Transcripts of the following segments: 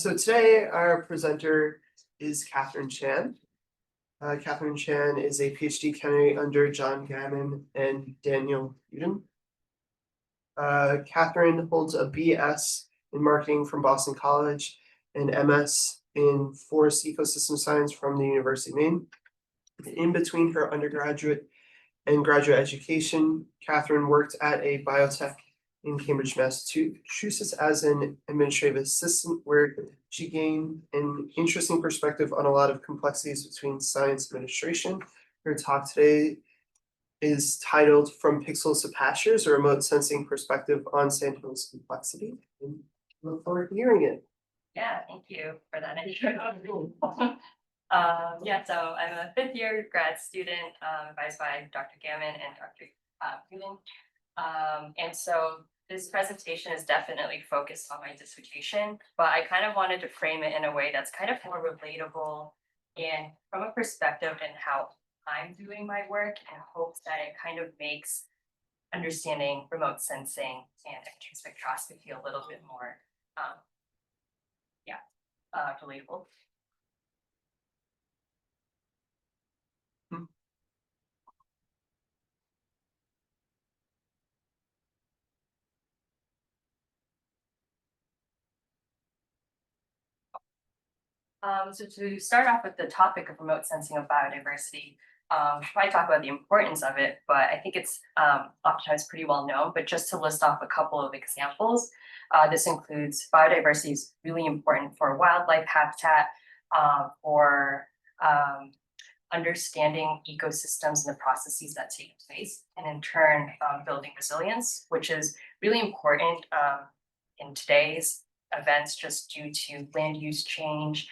So today our presenter is Catherine Chan. Catherine Chan is a PhD candidate under John Gammon and Daniel Uden. Catherine holds a BS in marketing from Boston College and MS in forest ecosystem science from the University of Maine. In between her undergraduate and graduate education, Catherine worked at a biotech in Cambridge, Massachusetts as an administrative assistant, where she gained an interesting perspective on a lot of complexities between science administration. Her talk today is titled From Pixels to Pastures, a remote sensing perspective on Sandhills complexity. And look forward to hearing it. Yeah, thank you for that intro. So I'm a fifth year grad student, advised by Dr. Gammon and Dr. Uden. And so this presentation is definitely focused on my dissertation, but I kind of wanted to frame it in a way that's kind of more relatable and from a perspective in how I'm doing my work, in hopes that it kind of makes understanding remote sensing and imaging spectroscopy a little bit more relatable. So to start off with the topic of remote sensing of biodiversity, we should probably talk about the importance of it, but I think it's oftentimes pretty well known. But just to list off a couple of examples, this includes biodiversity is really important for wildlife habitat, for understanding ecosystems and the processes that take place, and in turn building resilience, which is really important in today's events just due to land use change,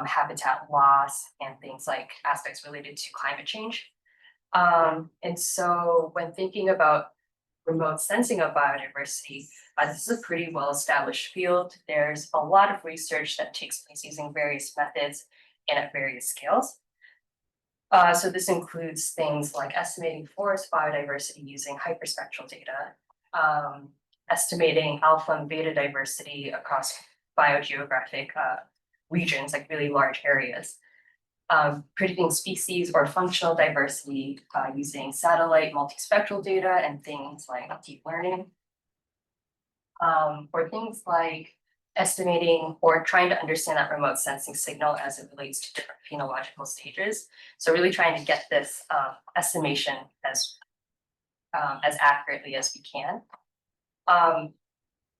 habitat loss, and things like aspects related to climate change. And so when thinking about remote sensing of biodiversity, this is a pretty well-established field. There's a lot of research that takes place using various methods and at various scales. So this includes things like estimating forest biodiversity using hyperspectral data, estimating alpha and beta diversity across biogeographic regions, like really large areas, predicting species or functional diversity using satellite multispectral data and things like deep learning, or things like estimating or trying to understand that remote sensing signal as it relates to different phenological stages. So really trying to get this estimation as accurately as we can.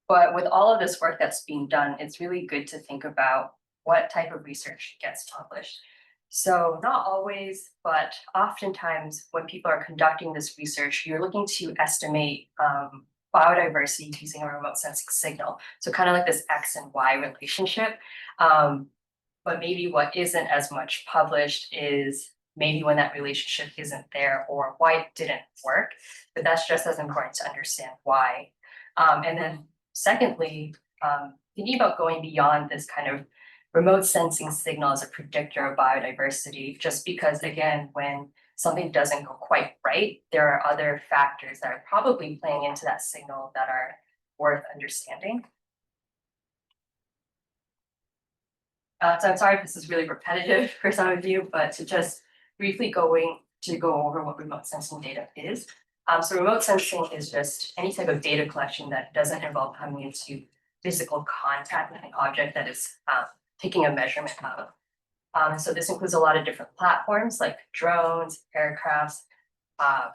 But with all of this work that's being done, it's really good to think about what type of research gets published. So not always, but oftentimes when people are conducting this research, you're looking to estimate biodiversity using a remote sensing signal. So kind of like this X and Y relationship. But maybe what isn't as much published is maybe when that relationship isn't there or why it didn't work. But that's just as important to understand why. And then secondly, thinking about going beyond this kind of remote sensing signal as a predictor of biodiversity, just because, again, when something doesn't go quite right, there are other factors that are probably playing into that signal that are worth understanding. So I'm sorry if this is really repetitive for some of you, but to just briefly go over what remote sensing data is. So remote sensing is just any type of data collection that doesn't involve coming into physical contact with an object that is taking a measurement of. So this includes a lot of different platforms like drones, aircrafts,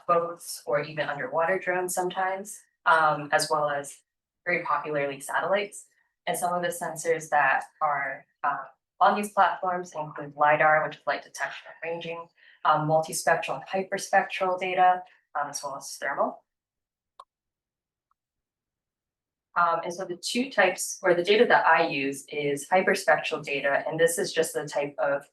boats, or even underwater drones sometimes, as well as very popularly satellites. And some of the sensors that are on these platforms include LiDAR, which is light detection and ranging, multispectral and hyperspectral data, as well as thermal. And so the two types, or the data that I use, is hyperspectral data, and this is just the type of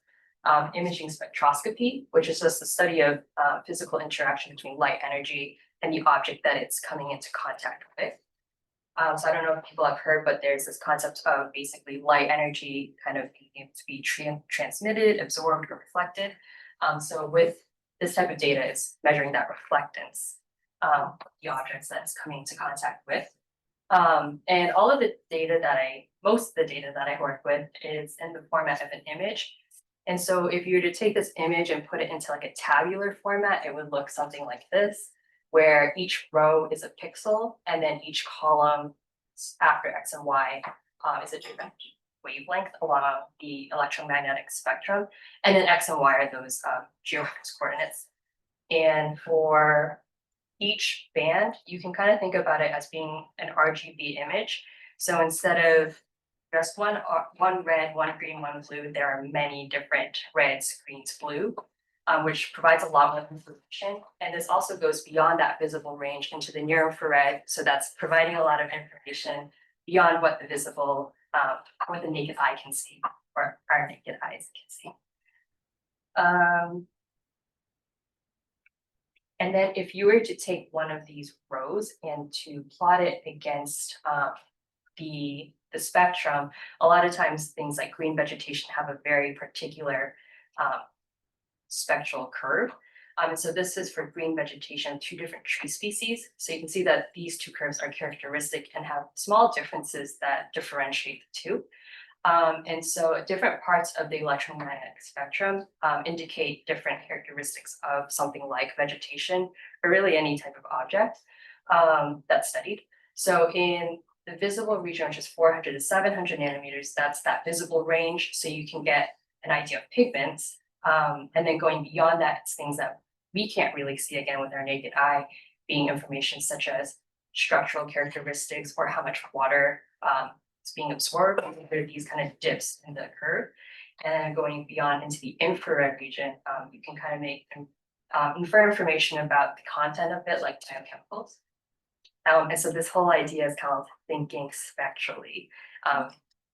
imaging spectroscopy, which is just the study of physical interaction between light energy and the object that it's coming into contact with. So I don't know if people have heard, but there's this concept of basically light energy kind of being able to be transmitted, absorbed, or reflected. So with this type of data, it's measuring that reflectance, the objects that it's coming into contact with. And all of the data that most of the data that I work with is in the format of an image. And so if you were to take this image and put it into like a tabular format, it would look something like this, where each row is a pixel and then each column after X and Y is a different wavelength along the electromagnetic spectrum. And then X and Y are those georeference coordinates. And for each band, you can kind of think about it as being an RGB image. So instead of just one red, one green, one blue, there are many different reds, greens, blue, which provides a lot more information. And this also goes beyond that visible range into the near infrared. So that's providing a lot of information beyond what the visible, what the naked eye can see, or our naked eyes can see. And then if you were to take one of these rows and to plot it against the spectrum, a lot of times things like green vegetation have a very particular spectral curve. And so this is for green vegetation, two different tree species. So you can see that these two curves are characteristic and have small differences that differentiate the two. And so different parts of the electromagnetic spectrum indicate different characteristics of something like vegetation or really any type of object that's studied. So in the visible region, which is 400 to 700 nanometers, that's that visible range. So you can get an idea of pigments. And then going beyond that, it's things that we can't really see again with our naked eye, being information such as structural characteristics or how much water is being absorbed. There are these kind of dips in the curve. And going beyond into the infrared region, you can kind of make infer information about the content of it, like biochemicals. And so this whole idea is kind of thinking spectrally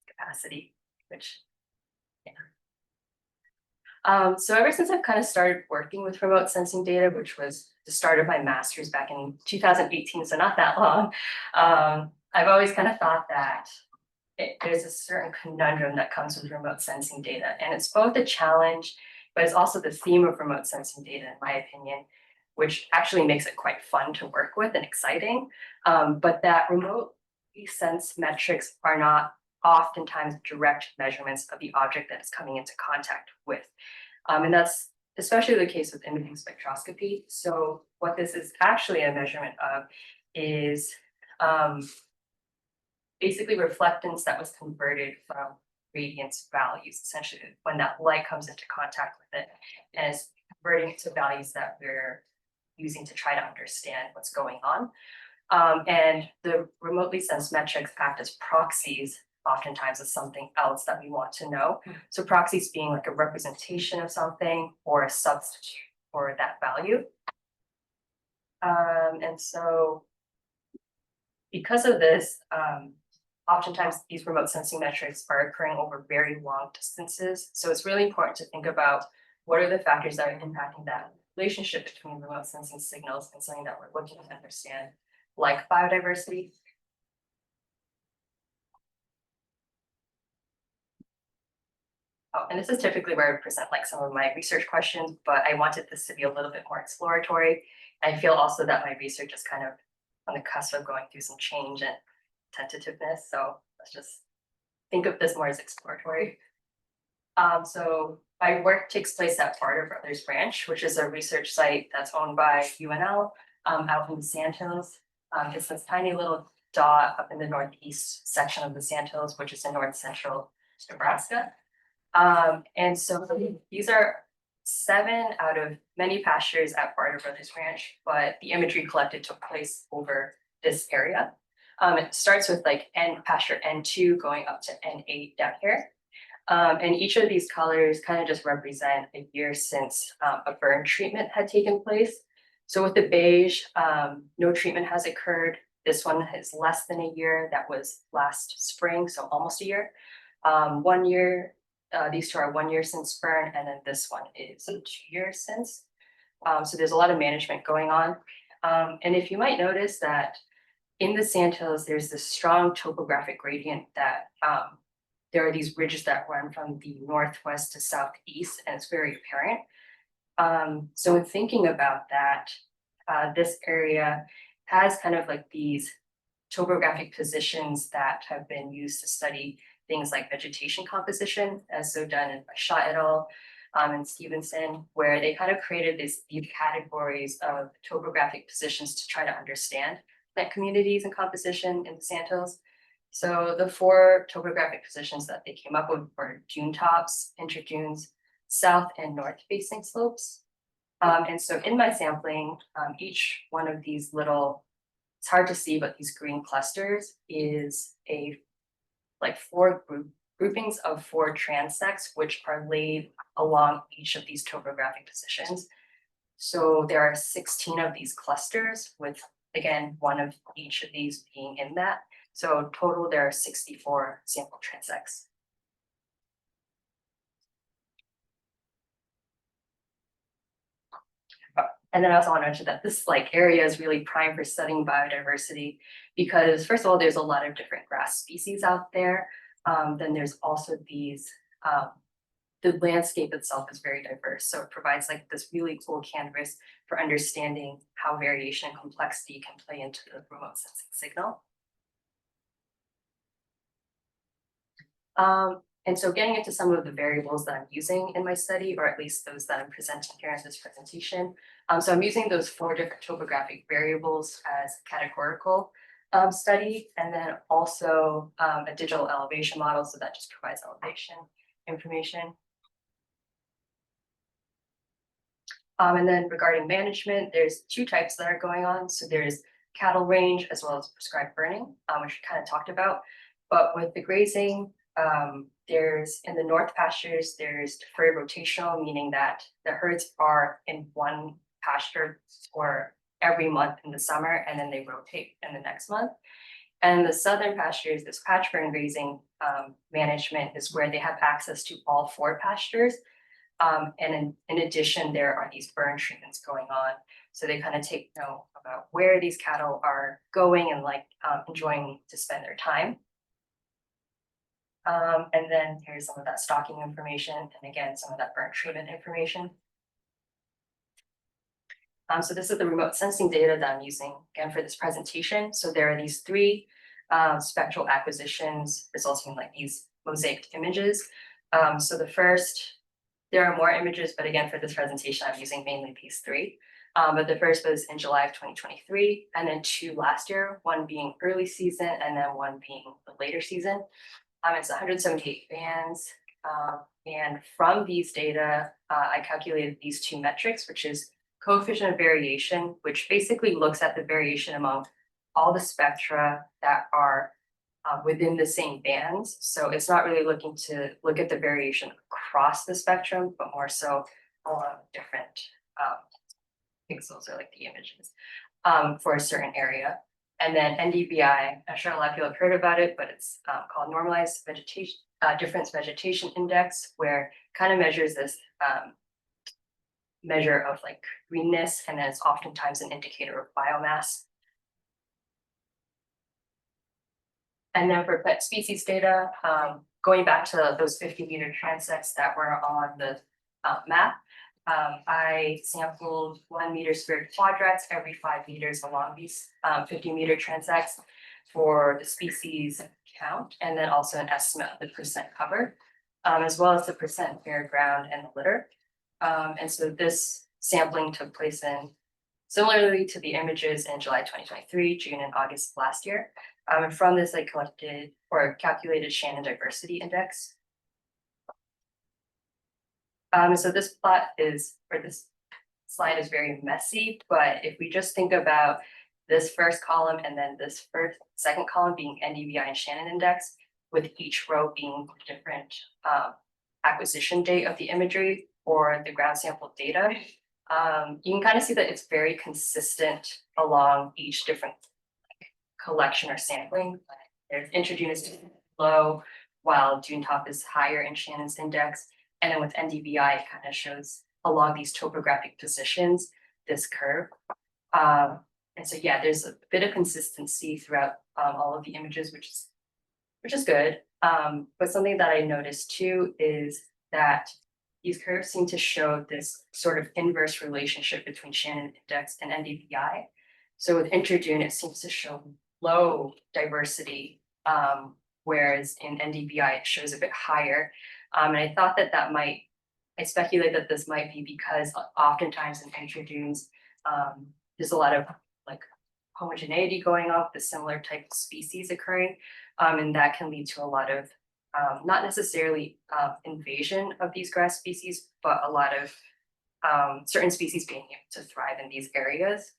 capacity, which, yeah. So ever since I've kind of started working with remote sensing data, which was the start of my master's back in 2018, so not that long, I've always kind of thought that there's a certain conundrum that comes with remote sensing data. And it's both a challenge, but it's also the theme of remote sensing data, in my opinion, which actually makes it quite fun to work with and exciting. But that remotely sensed metrics are not oftentimes direct measurements of the object that it's coming into contact with. And that's especially the case with imaging spectroscopy. So what this is actually a measurement of is basically reflectance that was converted from radiance values, essentially when that light comes into contact with it, and it's converting it to values that we're using to try to understand what's going on. And the remotely sensed metrics act as proxies, oftentimes of something else that we want to know. So proxies being like a representation of something or a substitute for that value. And so because of this, oftentimes these remote sensing metrics are occurring over very long distances. So it's really important to think about what are the factors that are impacting that relationship between remote sensing signals and something that we're looking to understand, like biodiversity. Oh, and this is typically where I present like some of my research questions, but I wanted this to be a little bit more exploratory. I feel also that my research is kind of on the cusp of going through some change and tentativeness. So let's just think of this more as exploratory. So my work takes place at Barter Brothers Branch, which is a research site that's owned by UNL out in the Sandhills. It's this tiny little dot up in the northeast section of the Sandhills, which is in north central Nebraska. And so these are 7 out of many pastures at Barter Brothers Ranch, but the imagery collected took place over this area. It starts with like pasture N2 going up to N8 down here. And each of these colors kind of just represent a year since a burn treatment had taken place. So with the beige, no treatment has occurred. This one is less than a year. That was last spring, so almost a year. 1 year, these two are 1 year since burn, and then this one is 2 years since. So there's a lot of management going on. And if you might notice that in the Sandhills, there's this strong topographic gradient that there are these ridges that run from the northwest to southeast, and it's very apparent. So in thinking about that, this area has kind of like these topographic positions that have been used to study things like vegetation composition, as so done by Shaw et al. And Stevenson, where they kind of created these categories of topographic positions to try to understand plant communities and composition in the Sandhills. So the 4 topographic positions that they came up with were dune tops, interdunes, south and north facing slopes. And so in my sampling, each one of these little, it's hard to see, but these green clusters is a like 4 groupings of 4 transects, which are laid along each of these topographic positions. So there are 16 of these clusters with, again, one of each of these being in that. So total, there are 64 sample transects. And then I also want to mention that this area is really prime for studying biodiversity because first of all, there's a lot of different grass species out there. Then there's also these, the landscape itself is very diverse. So it provides this really cool canvas for understanding how variation and complexity can play into the remote sensing signal. And so getting into some of the variables that I'm using in my study, or at least those that I'm presenting here in this presentation. So I'm using those 4 different topographic variables as categorical study, and then also a digital elevation model. So that just provides elevation information. And then regarding management, there's 2 types that are going on. So there's cattle range as well as prescribed burning, which we kind of talked about. But with the grazing, there's in the north pastures, there's deferred rotational, meaning that the herds are in one pasture for every month in the summer, and then they rotate in the next month. And the southern pastures, this patch burn grazing management is where they have access to all 4 pastures. And in addition, there are these burn treatments going on. So they kind of take note about where these cattle are going and enjoying to spend their time. And then here's some of that stocking information, and again, some of that burn treatment information. So this is the remote sensing data that I'm using again for this presentation. So there are these 3 spectral acquisitions resulting in these mosaic images. So the first, there are more images, but again, for this presentation, I'm using mainly these 3. But the first was in July of 2023, and then 2 last year, one being early season, and then one being the later season. It's 178 bands. And from these data, I calculated these 2 metrics, which is coefficient of variation, which basically looks at the variation among all the spectra that are within the same bands. So it's not really looking to look at the variation across the spectrum, but more so along different pixels or the images for a certain area. And then NDVI, I'm sure a lot of people have heard about it, but it's called Normalized Vegetation Difference Vegetation Index, where it kind of measures this measure of greenness, and then it's oftentimes an indicator of biomass. And then for pet species data, going back to those 50-meter transects that were on the map, I sampled 1 meter squared quadrats every 5 meters along these 50-meter transects for the species count, and then also an estimate of the percent cover, as well as the percent bare ground and the litter. And so this sampling took place similarly to the images in July 2023, June and August last year. And from this, I collected or calculated Shannon Diversity Index. So this plot is, or this slide is very messy, but if we just think about this first column and then this second column being NDVI and Shannon Index, with each row being different acquisition date of the imagery or the ground sample data, you can kind of see that it's very consistent along each different collection or sampling. There's interdune is low, while dune top is higher in Shannon's index. And then with NDVI, it kind of shows along these topographic positions, this curve. And so, yeah, there's a bit of consistency throughout all of the images, which is good. But something that I noticed too is that these curves seem to show this sort of inverse relationship between Shannon index and NDVI. So with interdune, it seems to show low diversity, whereas in NDVI it shows a bit higher. And I thought that I speculate that this might be because oftentimes in introdunes, there's a lot of like homogeneity going on with the similar type of species occurring. And that can lead to a lot of not necessarily invasion of these grass species, but a lot of certain species being able to thrive in these areas,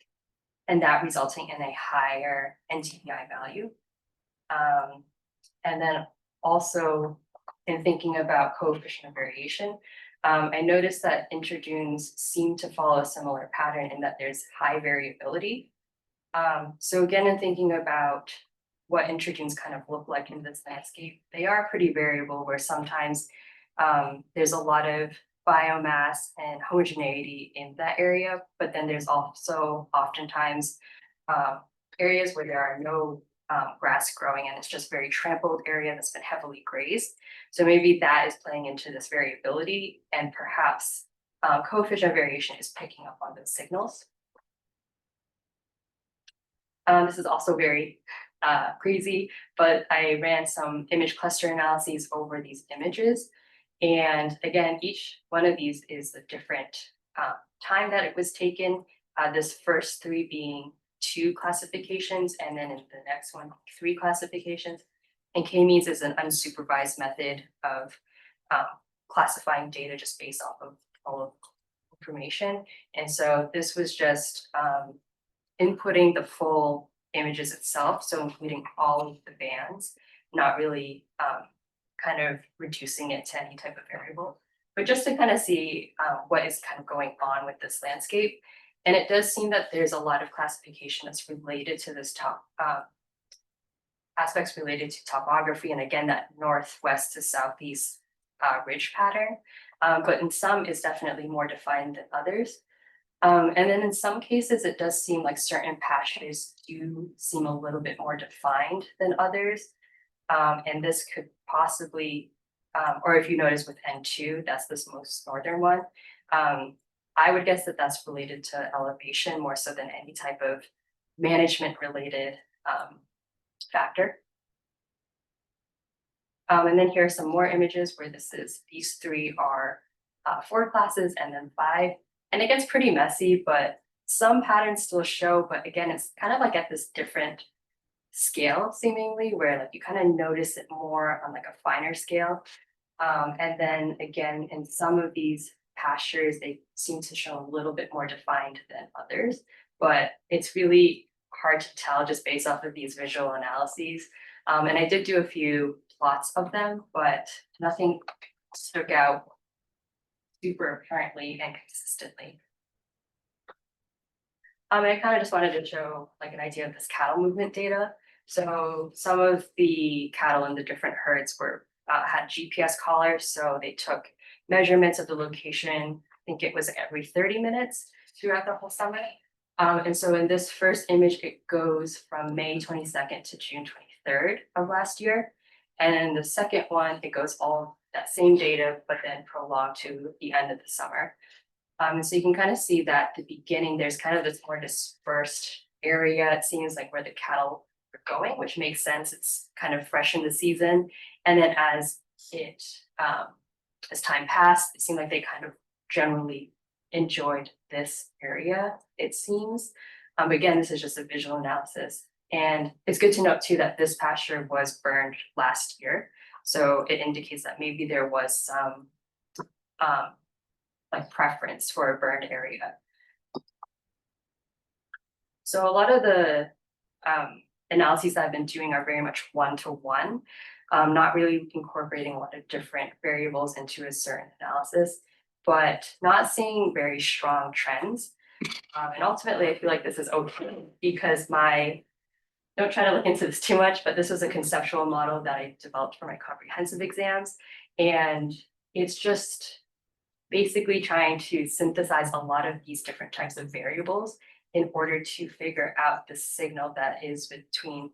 and that resulting in a higher NTVI value. And then also in thinking about coefficient of variation, I noticed that introdunes seem to follow a similar pattern in that there's high variability. So again, in thinking about what introdunes kind of look like in this landscape, they are pretty variable, where sometimes there's a lot of biomass and homogeneity in that area, but then there's also oftentimes areas where there are no grass growing and it's just very trampled area that's been heavily grazed. So maybe that is playing into this variability, and perhaps coefficient of variation is picking up on those signals. This is also very crazy, but I ran some image cluster analyses over these images. And again, each one of these is a different time that it was taken. This first three being 2 classifications, and then in the next one, 3 classifications. And K-means is an unsupervised method of classifying data just based off of all of information. And so this was just inputting the full images itself, so including all of the bands, not really kind of reducing it to any type of variable, but just to kind of see what is kind of going on with this landscape. And it does seem that there's a lot of classification that's related to this aspects related to topography, and again, that northwest to southeast ridge pattern. But in some, it's definitely more defined than others. And then in some cases, it does seem like certain pastures do seem a little bit more defined than others. And this could possibly, or if you notice with N2, that's this most northern one. I would guess that that's related to elevation more so than any type of management related factor. And then here are some more images where these 3 are 4 classes and then 5. And it gets pretty messy, but some patterns still show, but again, it's kind of like at this different scale seemingly, where like you kind of notice it more on like a finer scale. And then again, in some of these pastures, they seem to show a little bit more defined than others, but it's really hard to tell just based off of these visual analyses. And I did do a few plots of them, but nothing stuck out super apparently and consistently. And I kind of just wanted to show like an idea of this cattle movement data. So some of the cattle in the different herds were had GPS collars, so they took measurements of the location. I think it was every 30 minutes throughout the whole summer. And so in this first image, it goes from May 22nd to June 23rd of last year. And in the second one, it goes all that same data, but then prolonged to the end of the summer. And so you can kind of see that at the beginning, there's kind of this more dispersed area. It seems like where the cattle are going, which makes sense. It's kind of fresh in the season. And then as time passed, it seemed like they kind of generally enjoyed this area, it seems. Again, this is just a visual analysis. And it's good to note too that this pasture was burned last year. So it indicates that maybe there was some like preference for a burned area. So a lot of the analyses that I've been doing are very much one-to-one, not really incorporating a lot of different variables into a certain analysis, but not seeing very strong trends. And ultimately, I feel like this is okay because don't try to look into this too much, but this was a conceptual model that I developed for my comprehensive exams. And it's just basically trying to synthesize a lot of these different types of variables in order to figure out the signal that is between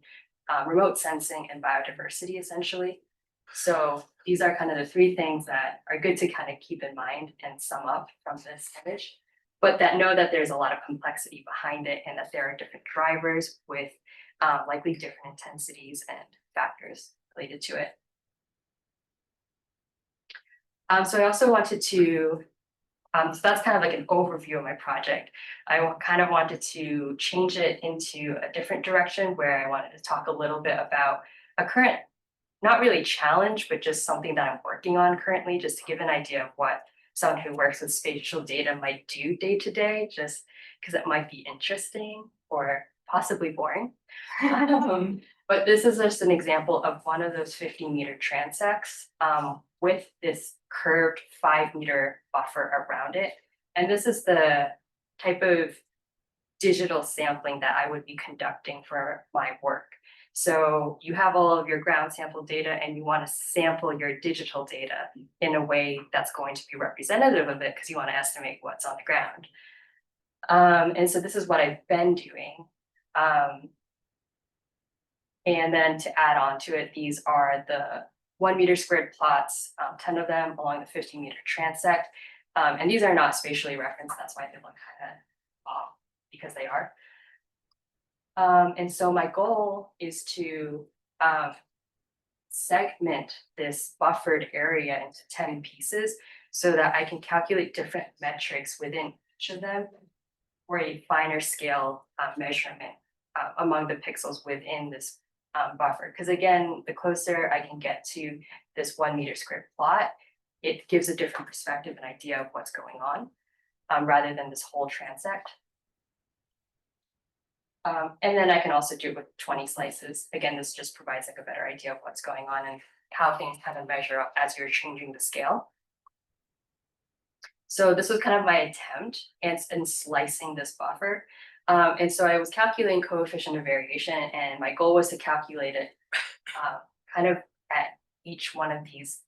remote sensing and biodiversity, essentially. So these are kind of the 3 things that are good to kind of keep in mind and sum up from this image, but that know that there's a lot of complexity behind it and that there are different drivers with likely different intensities and factors related to it. So I also wanted to, so that's kind of like an overview of my project. I kind of wanted to change it into a different direction where I wanted to talk a little bit about a current, not really challenge, but just something that I'm working on currently, just to give an idea of what someone who works with spatial data might do day to day, just because it might be interesting or possibly boring. But this is just an example of one of those 50-meter transects with this curved 5-meter buffer around it. And this is the type of digital sampling that I would be conducting for my work. So you have all of your ground sample data and you want to sample your digital data in a way that's going to be representative of it because you want to estimate what's on the ground. And so this is what I've been doing. And then to add on to it, these are the 1 meter squared plots, 10 of them along the 50-meter transect. And these are not spatially referenced, that's why they look kind of off, because they are. And so my goal is to segment this buffered area into 10 pieces so that I can calculate different metrics within each of them for a finer scale measurement among the pixels within this buffer. Because again, the closer I can get to this 1 meter squared plot, it gives a different perspective and idea of what's going on rather than this whole transect. And then I can also do it with 20 slices. Again, this just provides like a better idea of what's going on and how things kind of measure up as you're changing the scale. So this was kind of my attempt in slicing this buffer. And so I was calculating coefficient of variation, and my goal was to calculate it kind of at each one of these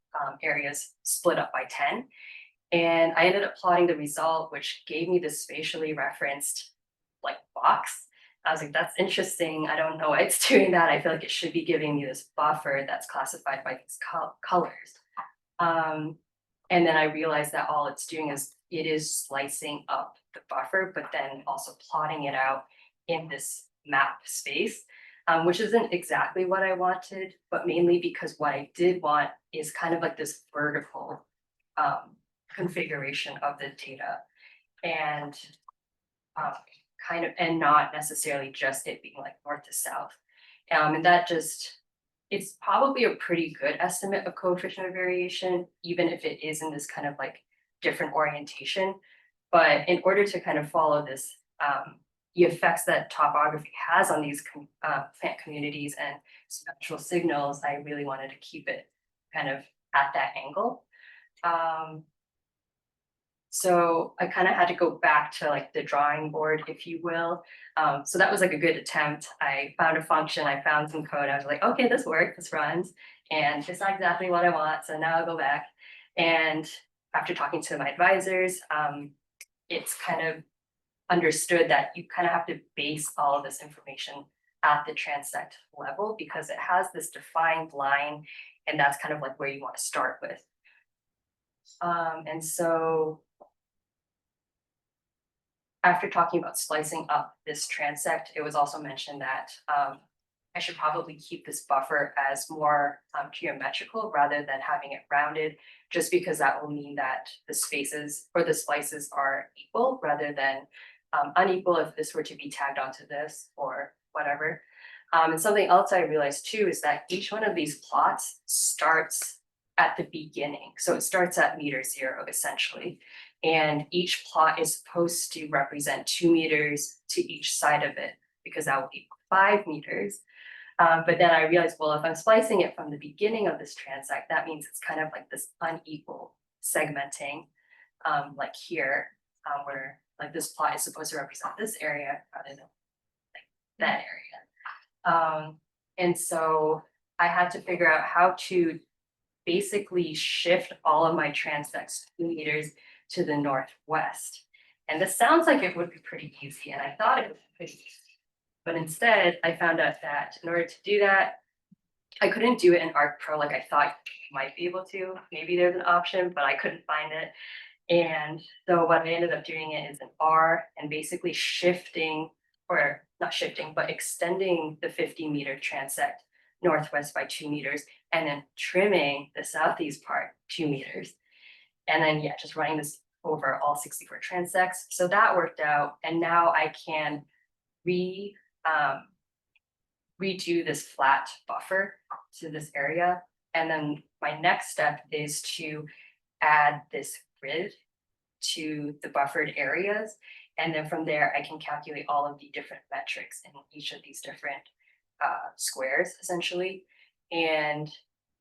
areas split up by 10. And I ended up plotting the result, which gave me this spatially referenced like box. I was like, that's interesting. I don't know why it's doing that. I feel like it should be giving me this buffer that's classified by these colors. And then I realized that all it's doing is it is slicing up the buffer, but then also plotting it out in this map space, which isn't exactly what I wanted, but mainly because what I did want is kind of like this vertical configuration of the data and kind of, and not necessarily just it being like north to south. And that just, it's probably a pretty good estimate of coefficient of variation, even if it is in this kind of like different orientation. But in order to kind of follow this, the effects that topography has on these plant communities and spectral signals, I really wanted to keep it kind of at that angle. So I kind of had to go back to like the drawing board, if you will. So that was like a good attempt. I found a function, I found some code. I was like, okay, this worked, this runs, and it's not exactly what I want. So now I'll go back. And after talking to my advisors, it's kind of understood that you kind of have to base all of this information at the transect level because it has this defined line, and that's kind of like where you want to start with. And so after talking about splicing up this transect, it was also mentioned that I should probably keep this buffer as more geometrical rather than having it rounded, just because that will mean that the spaces or the slices are equal rather than unequal if this were to be tagged onto this or whatever. And something else I realized too is that each one of these plots starts at the beginning. So it starts at meter 0 essentially. And each plot is supposed to represent 2 meters to each side of it because that will equal 5 meters. But then I realized, well, if I'm splicing it from the beginning of this transect, that means it's kind of like this unequal segmenting, like here, where like this plot is supposed to represent this area rather than like that area. And so I had to figure out how to basically shift all of my transects 2 meters to the northwest. And this sounds like it would be pretty easy, and I thought it would be pretty easy. But instead, I found out that in order to do that, I couldn't do it in ArcPro like I thought you might be able to. Maybe there's an option, but I couldn't find it. And so what I ended up doing it is in R and basically shifting, or not shifting, but extending the 50-meter transect northwest by 2 meters, and then trimming the southeast part 2 meters. And then, yeah, just running this over all 64 transects. So that worked out. And now I can redo this flat buffer to this area. And then my next step is to add this grid to the buffered areas. And then from there, I can calculate all of the different metrics in each of these different squares, essentially. And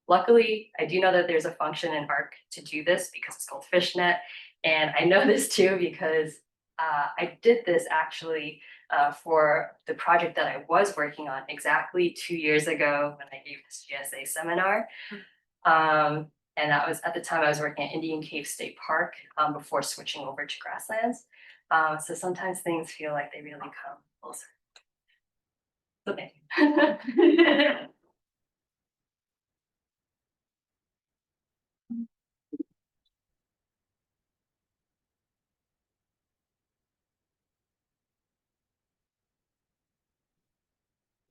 luckily, I do know that there's a function in ARC to do this because it's called fishnet. And I know this too because I did this actually for the project that I was working on exactly 2 years ago when I gave this GSA seminar. And that was at the time I was working at Indian Cave State Park before switching over to grasslands. So sometimes things feel like they really come full circle. Okay.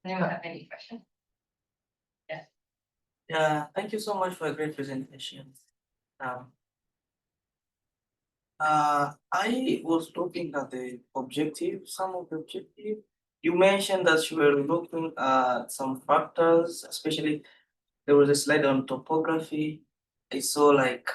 Anyone have any questions? Yeah, thank you so much for a great presentation. I was looking at the objective, some of the objective. You mentioned that you were looking at some factors, especially there was a slide on topography. I saw like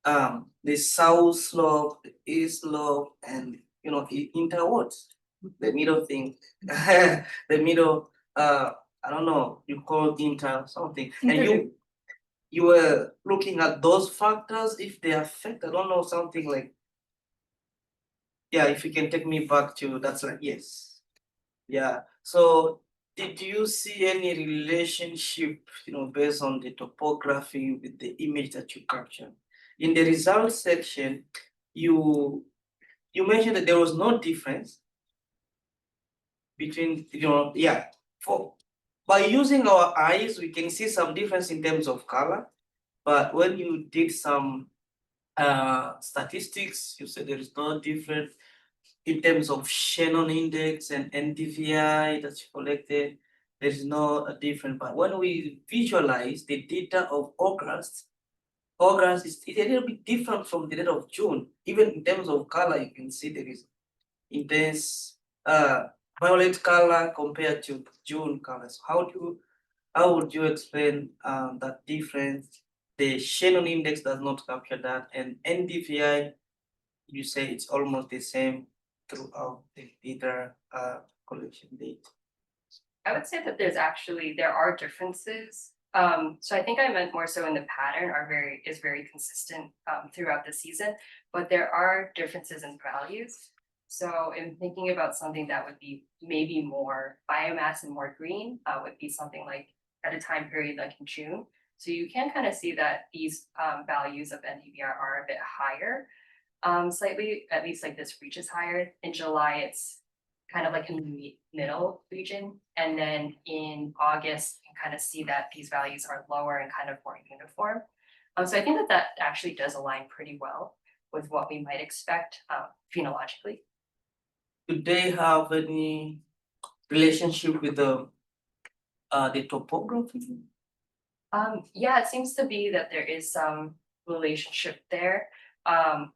the south slope, the east slope, and you know it interwards. The middle thing, the middle. I don't know. You call inter something, and you were looking at those factors if they affect. I don't know something like. Yeah, if you can take me back to that's like yes. Yeah. So did you see any relationship, you know, based on the topography with the image that you captured? In the results section, you mentioned that there was no difference between, you know, yeah, for by using our eyes, we can see some difference in terms of color. But when you did some statistics, you said there is no difference in terms of Shannon index and NDVI that you collected. There is no difference. But when we visualize the data of August is a little bit different from the data of June. Even in terms of color, you can see there is intense violet color compared to June colors. How would you explain that difference? The Shannon index does not capture that, and NDVI, you say it's almost the same throughout the data collection date. I would say that there are differences. So I think I meant more so in the pattern is very consistent throughout the season, but there are differences in values. So in thinking about something that would be maybe more biomass and more green, would be something like at a time period like in June. So you can kind of see that these values of NDVR are a bit higher, slightly, at least like this reaches higher. In July, it's kind of like in the middle region. And then in August, you kind of see that these values are lower and kind of more uniform. So I think that actually does align pretty well with what we might expect phenologically. Do they have any relationship with the topography? Yeah, it seems to be that there is some relationship there,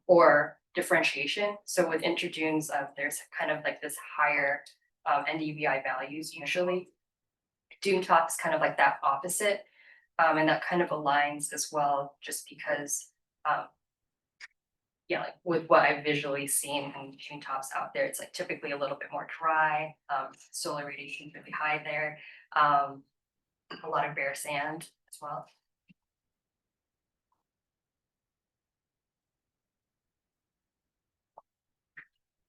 or differentiation. So with interdunes, there's kind of like this higher NDVI values usually. Dune top is kind of like that opposite, and that kind of aligns as well, just because, yeah, like with what I've visually seen in dune tops out there, it's like typically a little bit more dry. Solar radiation is really high there. A lot of bare sand as well.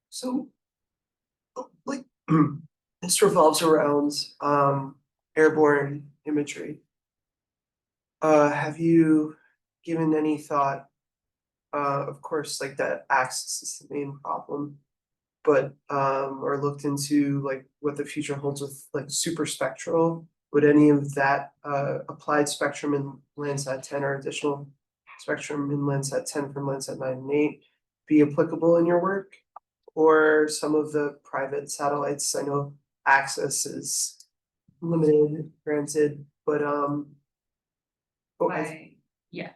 So, like, this revolves around airborne imagery. Have you given any thought? Of course, like that axis is the main problem, but or looked into like what the future holds with like super spectral. Would any of that applied spectrum in Landsat 10 or additional spectrum in Landsat 10 from Landsat 9 and 8 be applicable in your work? Or some of the private satellites, I know access is limited, granted, but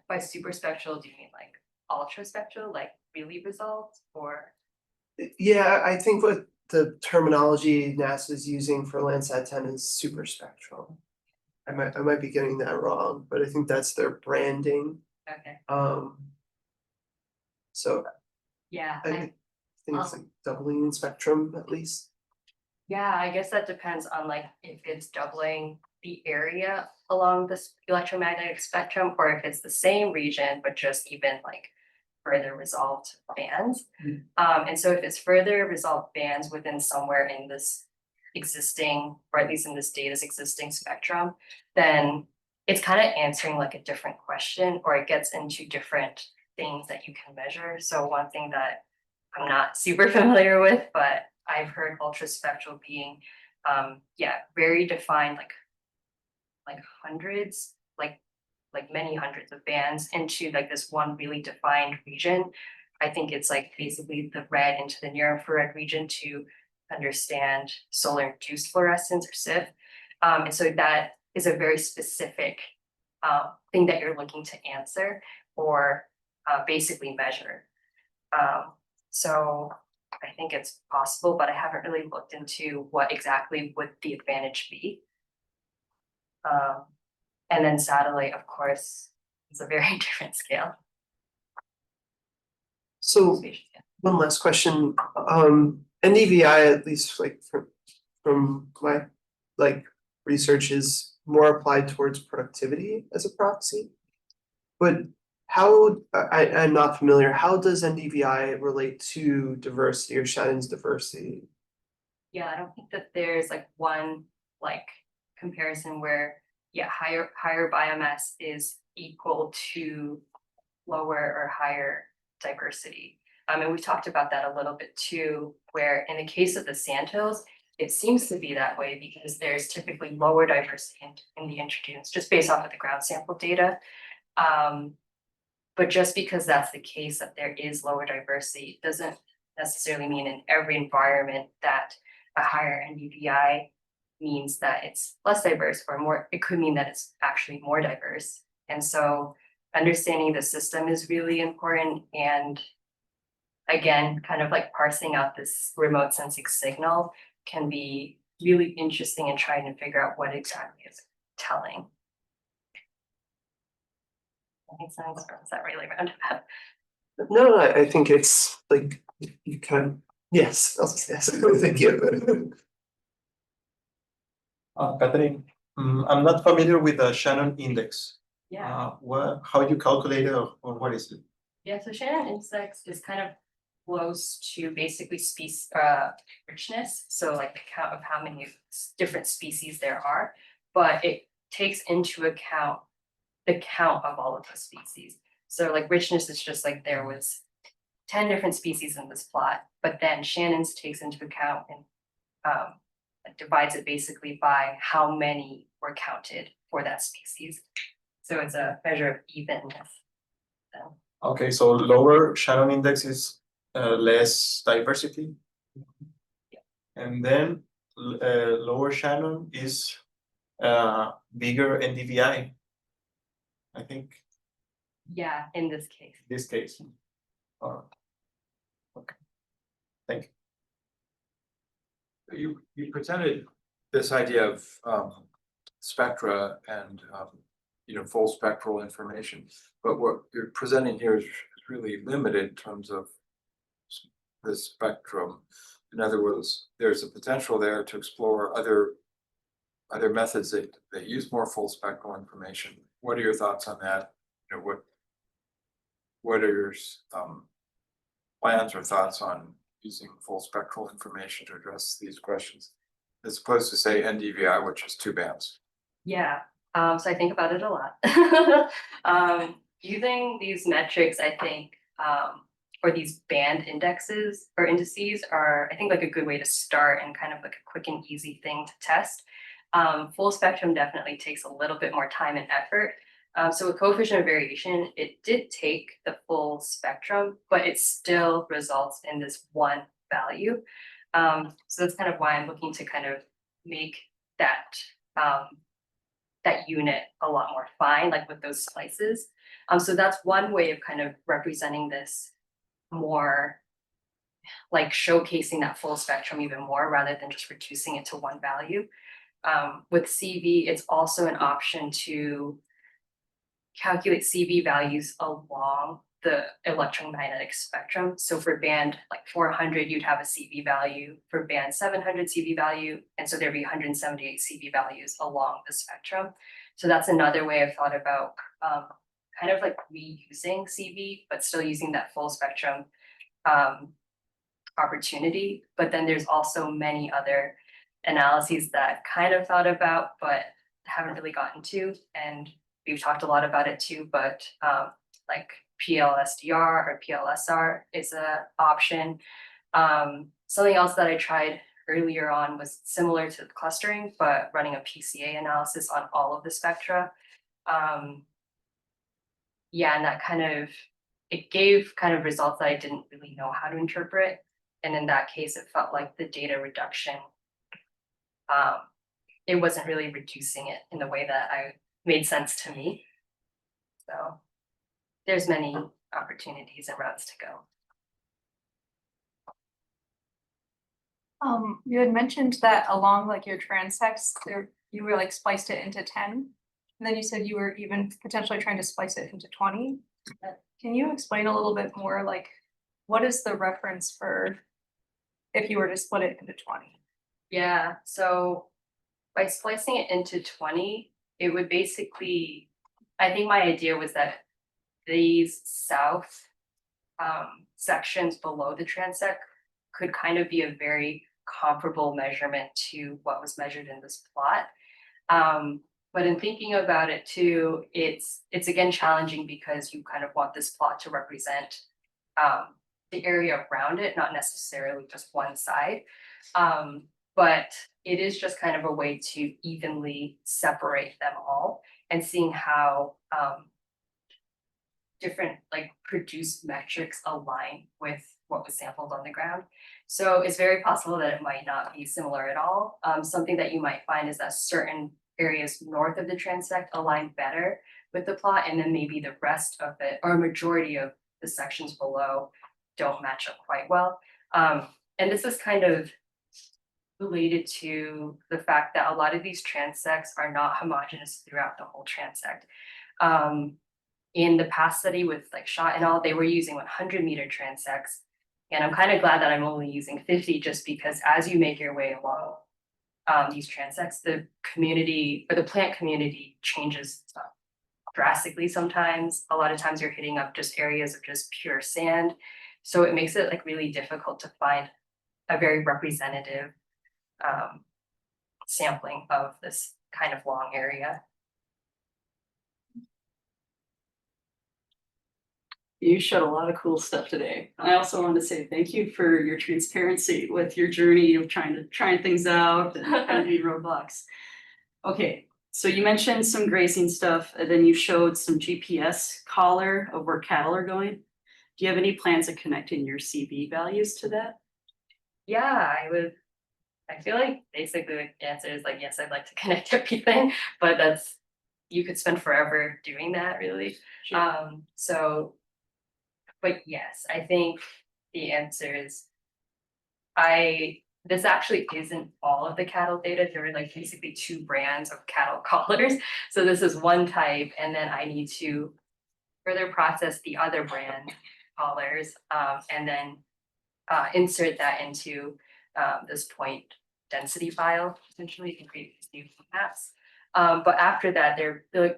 By super spectral, do you mean like ultra spectral, like really resolved, or? yeah, I think what the terminology NASA is using for Landsat 10 is super spectral. I might be getting that wrong, but I think that's their branding. Okay, So yeah, I think it's like doubling in spectrum at least. yeah, I guess that depends on like if it's doubling the area along this electromagnetic spectrum, or if it's the same region, but just even like further resolved bands. And so if it's further resolved bands within somewhere in this existing, or at least in this data's existing spectrum, then it's kind of answering like a different question, or it gets into different things that you can measure. So one thing that I'm not super familiar with, but I've heard ultraspectral being, very defined, like hundreds, like many hundreds of bands into like this one really defined region. I think it's like basically the red into the near infrared region to understand solar induced fluorescence, or SIF. And so that is a very specific thing that you're looking to answer, or basically measure. So I think it's possible, but I haven't really looked into what exactly would the advantage be. And then satellite, of course, is a very different scale. So one last question, NDVI, at least like from my like research, is more applied towards productivity as a proxy. But how, I'm not familiar, how does NDVI relate to diversity or Shannon's diversity? Yeah, I don't think that there's like one like comparison where, yeah, higher biomass is equal to lower or higher diversity. And we've talked about that a little bit too, where in the case of the Sandhills, it seems to be that way because there's typically lower diversity in the interdunes, just based off of the ground sample data. But just because that's the case, that there is lower diversity, doesn't necessarily mean in every environment that a higher NDVI means that it's less diverse, or more, it could mean that it's actually more diverse. And so understanding the system is really important. And again, kind of like parsing out this remote sensing signal can be really interesting in trying to figure out what exactly is telling. That makes sense, or is that really roundabout? No, I think it's like you kind of, yes, yes, thank you. Catherine, I'm not familiar with the Shannon index. Yeah. How you calculate it, or what is it? Yeah, so Shannon index is kind of close to basically species richness, so like the count of how many different species there are, but it takes into account the count of all of the species. So like richness is just like there was 10 different species in this plot, but then Shannon's takes into account and divides it basically by how many were counted for that species. So it's a measure of evenness. So. Okay, so lower Shannon index is less diversity. Yeah. And then lower Shannon is bigger NDVI, I think. Yeah, in this case. This case. Okay. Thank you. You presented this idea of spectra and full spectral information, but what you're presenting here is really limited in terms of the spectrum. In other words, there's a potential there to explore other methods that use more full spectral information. What are your thoughts on that? What are your plans or thoughts on using full spectral information to address these questions, as opposed to say NDVI, which is 2 bands? Yeah, so I think about it a lot. Using these metrics, I think, or these band indexes or indices are, I think, like a good way to start and kind of like a quick and easy thing to test. Full spectrum definitely takes a little bit more time and effort. So with coefficient of variation, it did take the full spectrum, but it still results in this one value. So that's kind of why I'm looking to kind of make that that unit a lot more fine, like with those slices. So that's one way of kind of representing this more, like showcasing that full spectrum even more rather than just reducing it to one value. With CV, it's also an option to calculate CV values along the electromagnetic spectrum. So for band like 400, you'd have a CV value, for band 700 CV value, and so there'd be 178 CV values along the spectrum. So that's another way I've thought about kind of like reusing CV, but still using that full spectrum opportunity. But then there's also many other analyses that I've kind of thought about, but haven't really gotten to. And we've talked a lot about it too, but like PLSDR or PLSR is a option. Something else that I tried earlier on was similar to clustering, but running a PCA analysis on all of the spectra. Yeah, and that it gave kind of results that I didn't really know how to interpret. And in that case, it felt like the data reduction, it wasn't really reducing it in the way that I made sense to me. So there's many opportunities and routes to go. You had mentioned that along like your transects, there you were like spliced it into 10. And then you said you were even potentially trying to splice it into 20. Can you explain a little bit more, like what is the reference for if you were to split it into 20? Yeah, so by splicing it into 20, it would basically, I think my idea was that these south sections below the transect could kind of be a very comparable measurement to what was measured in this plot. But in thinking about it too, it's again challenging because you kind of want this plot to represent the area around it, not necessarily just one side. But it is just kind of a way to evenly separate them all and seeing how different like produced metrics align with what was sampled on the ground. So it's very possible that it might not be similar at all. Something that you might find is that certain areas north of the transect align better with the plot, and then maybe the rest of it or a majority of the sections below don't match up quite well. And this is kind of related to the fact that a lot of these transects are not homogeneous throughout the whole transect. In the past study with like Shot and all, they were using 100-meter transects. And I'm kind of glad that I'm only using 50 just because as you make your way along these transects, the community or the plant community changes drastically sometimes. A lot of times you're hitting up just areas of just pure sand. So it makes it like really difficult to find a very representative sampling of this kind of long area. You showed a lot of cool stuff today. I also wanted to say thank you for your transparency with your journey of trying things out and kind of being roadblocks. Okay, so you mentioned some grazing stuff, and then you showed some GPS collar of where cattle are going. Do you have any plans of connecting your CV values to that? Yeah, I feel like basically the answer is like, yes, I'd like to connect everything, but you could spend forever doing that really. Sure. But yes, I think the answer is this actually isn't all of the cattle data. There are like basically 2 brands of cattle collars. So this is one type, and then I need to further process the other brand collars, and then insert that into this point density file, essentially to create these new maps. But after that,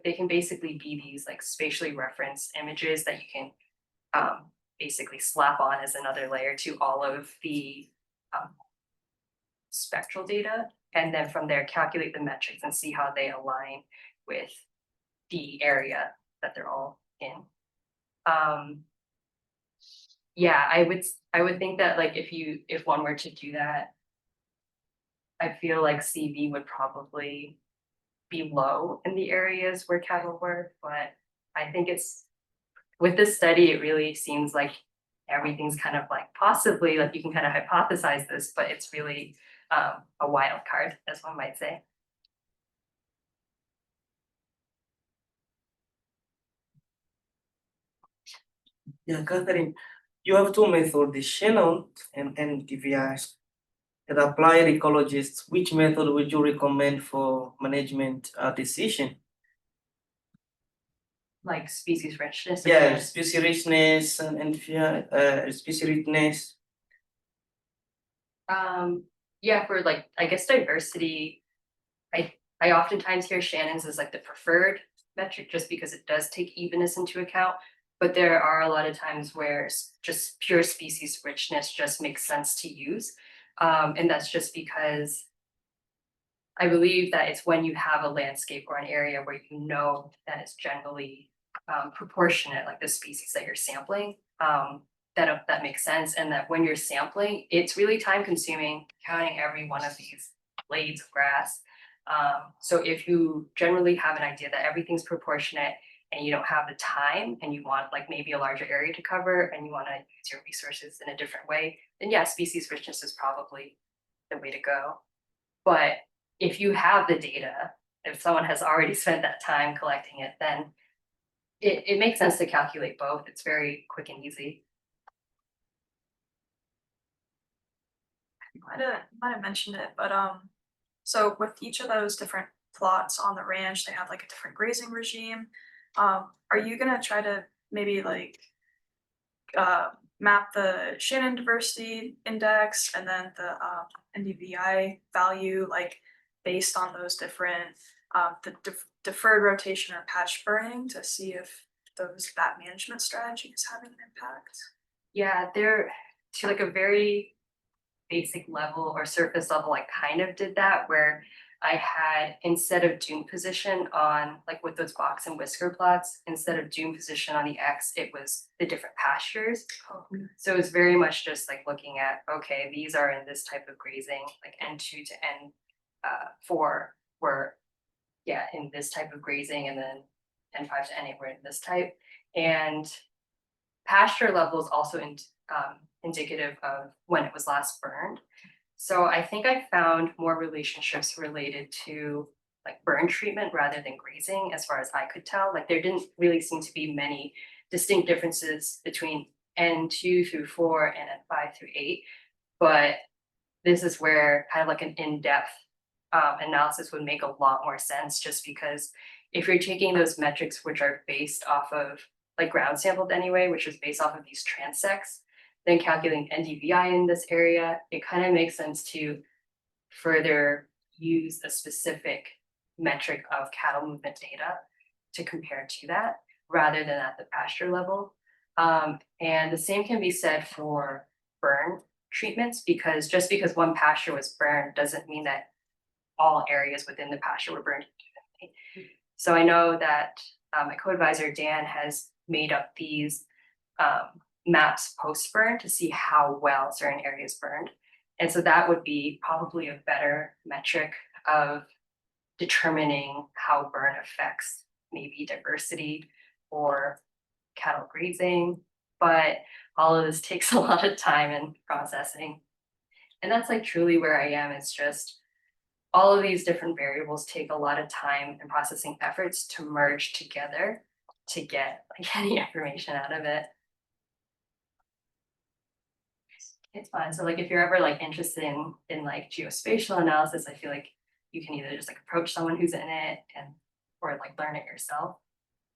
they can basically be these like spatially referenced images that you can basically slap on as another layer to all of the spectral data, and then from there calculate the metrics and see how they align with the area that they're all in. Yeah, I would think that like if one were to do that, I feel like CV would probably be low in the areas where cattle were, but I think with this study, it really seems like everything's kind of like possibly like you can kind of hypothesize this, but it's really a wild card, as one might say. Yeah, Catherine, you have two methods, the Shannon and NDVI. As applied ecologist, which method would you recommend for management decision? Like species richness. Yeah, species richness and NDVI, species richness. Yeah, for like, I guess diversity, I oftentimes hear Shannon's as like the preferred metric just because it does take evenness into account. But there are a lot of times where just pure species richness just makes sense to use. And that's just because I believe that it's when you have a landscape or an area where you know that it's generally proportionate, like the species that you're sampling, that makes sense. And that when you're sampling, it's really time consuming counting every one of these blades of grass. So if you generally have an idea that everything's proportionate and you don't have the time and you want like maybe a larger area to cover and you want to use your resources in a different way, then yeah, species richness is probably the way to go. But if you have the data, if someone has already spent that time collecting it, then it makes sense to calculate both. It's very quick and easy. Might have mentioned it, but so with each of those different plots on the ranch, they have like a different grazing regime. Are you gonna try to maybe like map the Shannon diversity index and then the NDVI value like based on those different deferred rotation or patch burning to see if that management strategy is having an impact? Yeah, they're to like a very basic level or surface level, I kind of did that where I had, instead of dune position on like with those box and whisker plots, instead of dune position on the X, it was the different pastures. So it was very much just like looking at, okay, these are in this type of grazing, like N2 to N4 were, yeah, in this type of grazing, and then N5 to N8 were in this type. And pasture level is also indicative of when it was last burned. So I think I found more relationships related to like burn treatment rather than grazing, as far as I could tell. Like there didn't really seem to be many distinct differences between N2 through 4 and N5 through 8. But this is where kind of like an in-depth analysis would make a lot more sense, just because if you're taking those metrics, which are based off of like ground sampled anyway, which is based off of these transects, then calculating NDVI in this area, it kind of makes sense to further use a specific metric of cattle movement data to compare to that, rather than at the pasture level. And the same can be said for burn treatments, because just because one pasture was burned doesn't mean that all areas within the pasture were burned. So I know that my co-advisor Dan has made up these maps post-burn to see how well certain areas burned. And so that would be probably a better metric of determining how burn affects maybe diversity or cattle grazing. But all of this takes a lot of time and processing. And that's like truly where I am. It's just all of these different variables take a lot of time and processing efforts to merge together to get like any information out of it. It's fun. So like if you're ever like interested in like geospatial analysis, I feel like you can either just like approach someone who's in it or like learn it yourself.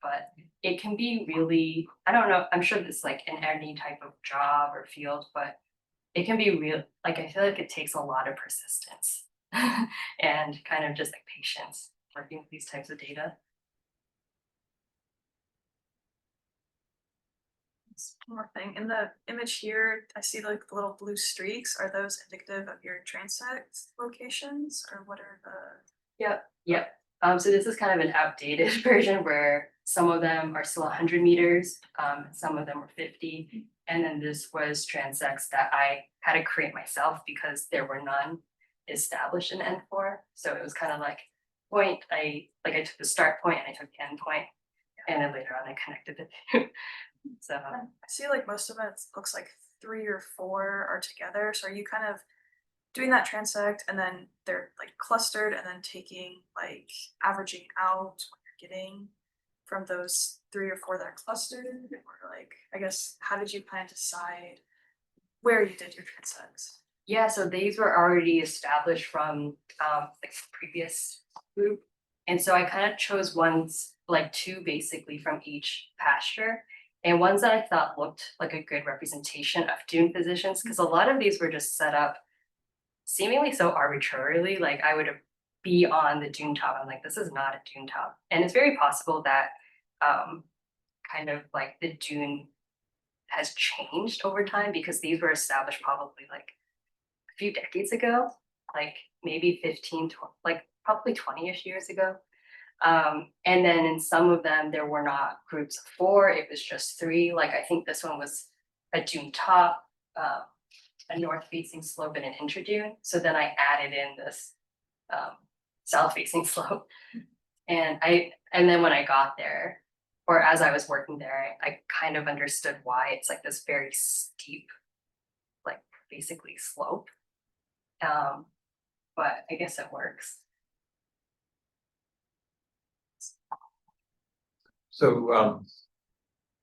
But it can be really, I don't know, I'm sure this like in any type of job or field, but it can be real, like I feel like it takes a lot of persistence and kind of just like patience working with these types of data. One more thing, in the image here, I see like the little blue streaks. Are those indicative of your transect locations, or what are the? Yep. So this is kind of an outdated version where some of them are still 100 meters, some of them are 50. And then this was transects that I had to create myself because there were none established in N4. So it was kind of like I took the start point and I took the end point, and then later on I connected the two. So I see like most of it looks like 3 or 4 are together. So are you kind of doing that transect and then they're like clustered and then taking like averaging out what you're getting from those 3 or 4 that are clustered, or like, I guess, how did you plan to decide where you did your transects? Yeah, so these were already established from like previous group. And so I kind of chose ones, like 2 basically from each pasture. And ones that I thought looked like a good representation of dune positions, because a lot of these were just set up seemingly so arbitrarily, like I would be on the dune top. I'm like, this is not a dune top. And it's very possible that kind of like the dune has changed over time, because these were established probably like a few decades ago, like maybe 15, like probably 20-ish years ago. And then in some of them, there were not groups of 4, it was just 3. Like I think this one was a dune top, a north facing slope and an intradune. So then I added in this south facing slope. And then when I got there, or as I was working there, I kind of understood why it's like this very steep, like basically slope. But I guess it works. So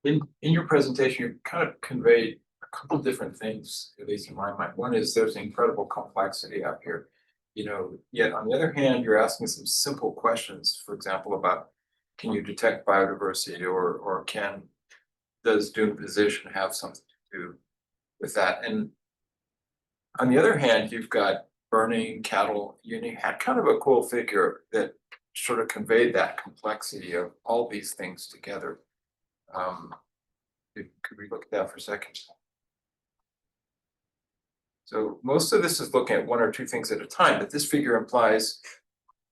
in your presentation, you kind of conveyed a couple different things, at least in my mind. One is there's incredible complexity out here. Yet on the other hand, you're asking some simple questions, for example, about can you detect biodiversity, or does dune position have something to do with that? And on the other hand, you've got burning cattle. You had kind of a cool figure that sort of conveyed that complexity of all these things together. Could we look at that for a second? So most of this is looking at 1 or 2 things at a time, but this figure implies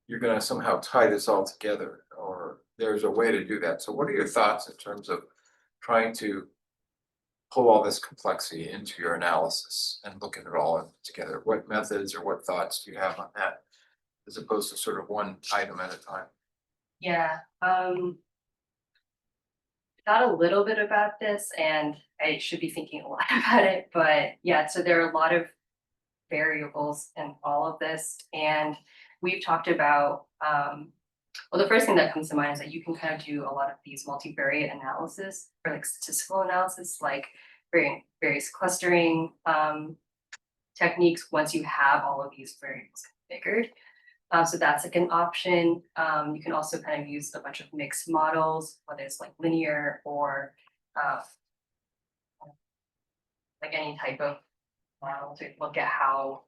you're going to somehow tie this all together, or there's a way to do that. So what are your thoughts in terms of trying to pull all this complexity into your analysis and look at it all together? What methods or what thoughts do you have on that, as opposed to sort of one item at a time? Yeah, thought a little bit about this, and I should be thinking a lot about it, but yeah, so there are a lot of variables in all of this, and we've talked about, well, the first thing that comes to mind is that you can kind of do a lot of these multivariate analysis, or like statistical analysis, like various clustering techniques once you have all of these variables configured. So that's like an option. You can also kind of use a bunch of mixed models, whether it's like linear or like any type of model to look at how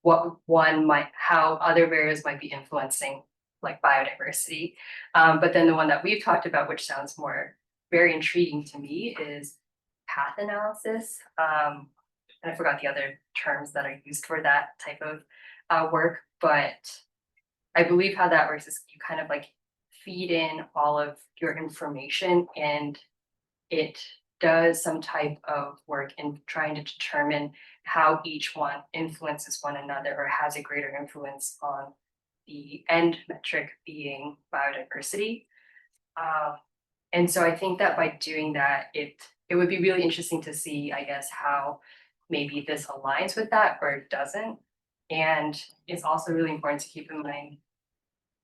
how other variables might be influencing like biodiversity. But then the one that we've talked about, which sounds very intriguing to me, is path analysis. And I forgot the other terms that are used for that type of work, but I believe how that works is you kind of like feed in all of your information, and it does some type of work in trying to determine how each one influences one another, or has a greater influence on the end metric being biodiversity. And so I think that by doing that, it would be really interesting to see, I guess, how maybe this aligns with that or it doesn't. And it's also really important to keep in mind,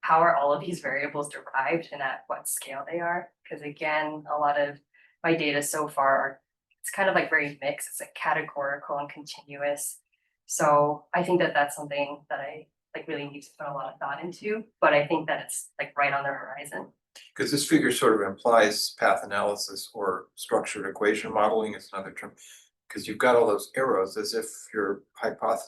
how are all of these variables derived and at what scale they are? Because again, a lot of my data so far it's kind of like very mixed. It's like categorical and continuous. So I think that that's something that I like really need to put a lot of thought into, but I think that it's like right on the horizon. Because this figure sort of implies path analysis, or structured equation modeling is another term, because you've got all those arrows as if your hypothesis